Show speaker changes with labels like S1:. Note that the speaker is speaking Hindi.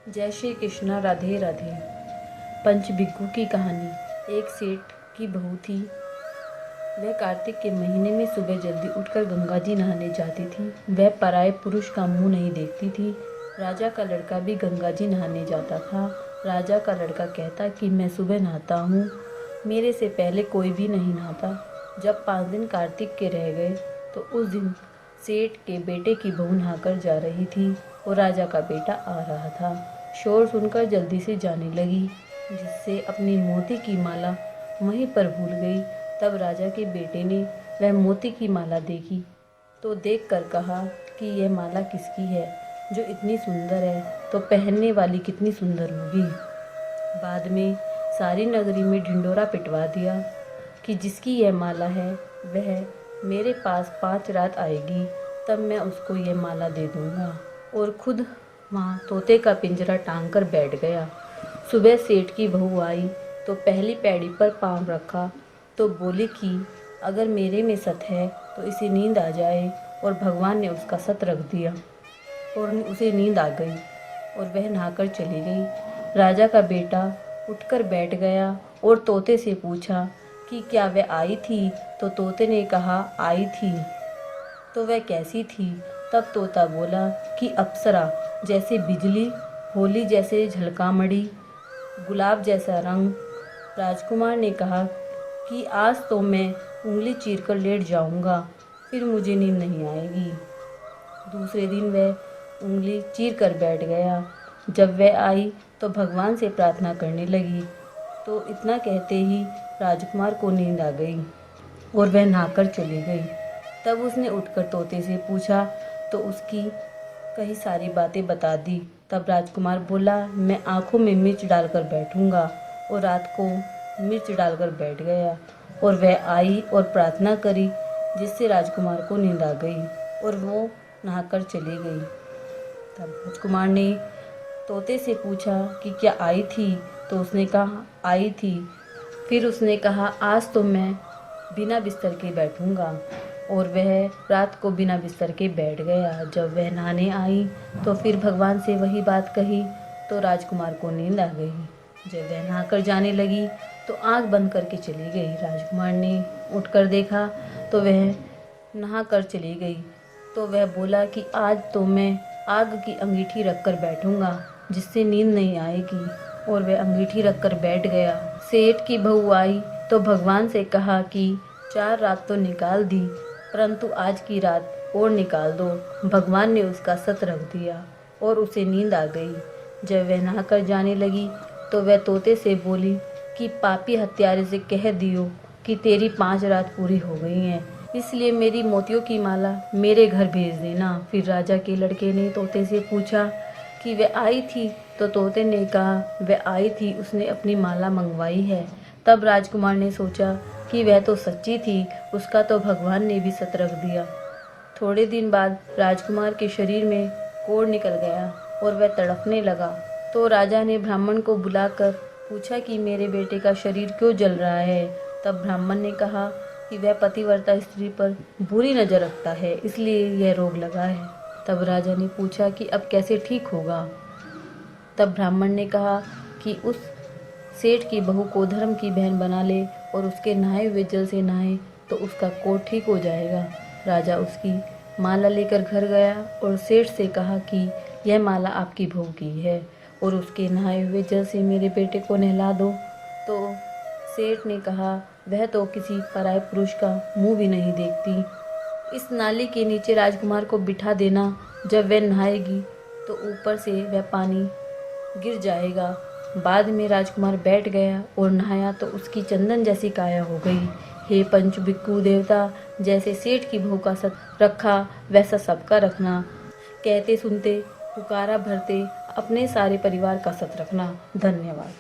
S1: जय श्री कृष्णा। राधे राधे। पंचबिग्गू की कहानी। एक सेठ की बहू थी। वह कार्तिक के महीने में सुबह जल्दी उठकर गंगा जी नहाने जाती थी। वह पराये पुरुष का मुंह नहीं देखती थी। राजा का लड़का भी गंगा जी नहाने जाता था। राजा का लड़का कहता कि मैं सुबह नहाता हूँ, मेरे से पहले कोई भी नहीं नहाता। जब 5 दिन कार्तिक के रह गए तो उस दिन सेठ के बेटे की बहू नहाकर जा रही थी और राजा का बेटा आ रहा था। शोर सुनकर जल्दी से जाने लगी, जिससे अपनी मोती की माला वहीं पर भूल गई। तब राजा के बेटे ने वह मोती की माला देखी तो देखकर कहा कि यह माला किसकी है, जो इतनी सुंदर है, तो पहनने वाली कितनी सुंदर होगी। बाद में सारी नगरी में ढिंढोरा पिटवा दिया कि जिसकी यह माला है वह मेरे पास 5 रात आएगी, तब मैं उसको यह माला दे दूंगा। और खुद वहाँ तोते का पिंजरा टांग कर बैठ गया। सुबह सेठ की बहू आई तो पहली पैड़ी पर पाँव रखा तो बोली कि अगर मेरे में सत है तो इसे नींद आ जाए, और भगवान ने उसका सत रख दिया और उसे नींद आ गई और वह नहाकर चली गई। राजा का बेटा उठकर बैठ गया और तोते से पूछा कि क्या वह आई थी, तो तोते ने कहा आई थी। तो वह कैसी थी? तब तोता बोला कि अप्सरा जैसे बिजली, होली जैसे झलकामड़ी, गुलाब जैसा रंग। राजकुमार ने कहा कि आज तो मैं उंगली चीरकर लेट जाऊंगा, फिर मुझे नींद नहीं आएगी। दूसरे दिन वह उंगली चीर कर बैठ गया। जब वह आई तो भगवान से प्रार्थना करने लगी, तो इतना कहते ही राजकुमार को नींद आ गई और वह नहाकर चली गई। तब उसने उठकर तोते से पूछा तो उसकी कई सारी बातें बता दी। तब राजकुमार बोला मैं आँखों में मिर्च डालकर बैठूंगा, और रात को मिर्च डालकर बैठ गया। और वह आई और प्रार्थना करी, जिससे राजकुमार को नींद आ गई और वो नहाकर चली गई। तब राजकुमार ने तोते से पूछा कि क्या आई थी, तो उसने कहा आई थी। फिर उसने कहा आज तो मैं बिना बिस्तर के बैठूंगा, और वह रात को बिना बिस्तर के बैठ गया। जब वह नहाने आई तो फिर भगवान से वही बात कही तो राजकुमार को नींद आ गई। जब वह नहाकर जाने लगी तो आंख बंद करके चली गई। राजकुमार ने उठकर देखा तो वह नहाकर चली गई। तो वह बोला कि आज तो मैं आग की अंगीठी रखकर बैठूंगा, जिससे नींद नहीं आएगी, और वह अंगीठी रखकर बैठ गया। सेठ की बहू आई तो भगवान से कहा कि 4 रात तो निकाल दी, परंतु आज की रात और निकाल दो। भगवान ने उसका सत रख दिया और उसे नींद आ गई। जब वह नहाकर जाने लगी तो वह तोते से बोली कि पापी हत्यारे से कह दियो कि तेरी 5 रात पूरी हो गई हैं, इसलिए मेरी मोतियों की माला मेरे घर भेज देना। फिर राजा के लड़के ने तोते से पूछा कि वह आई थी, तो तोते ने कहा वह आई थी, उसने अपनी माला मंगवाई है। तब राजकुमार ने सोचा कि वह तो सच्ची थी, उसका तो भगवान ने भी सत रख दिया। थोड़े दिन बाद राजकुमार के शरीर में कोढ़ निकल गया और वह तड़पने लगा। तो राजा ने ब्राह्मण को बुलाकर पूछा कि मेरे बेटे का शरीर क्यों जल रहा है। तब ब्राह्मण ने कहा कि वह पतिव्रता स्त्री पर बुरी नज़र रखता है, इसलिए यह रोग लगा है। तब राजा ने पूछा कि अब कैसे ठीक होगा। तब ब्राह्मण ने कहा कि उस सेठ की बहू को धर्म की बहन बना ले और उसके नहाए हुए जल से नहाए तो उसका कोढ़ ठीक हो जाएगा। राजा उसकी माला लेकर घर गया और सेठ से कहा कि यह माला आपकी बहू की है और उसके नहाए हुए जल से मेरे बेटे को नहला दो। तो सेठ ने कहा वह तो किसी पराये पुरुष का मुंह भी नहीं देखती। इस नाली के नीचे राजकुमार को बिठा देना, जब वह नहाएगी तो ऊपर से वह पानी गिर जाएगा। बाद में राजकुमार बैठ गया और नहाया तो उसकी चंदन जैसी काया हो गई। हे पंचबिक्कू देवता, जैसे सेठ की बहू का सत रखा वैसा सबका रखना। कहते सुनते पुकारा भरते अपने सारे परिवार का सत रखना। धन्यवाद।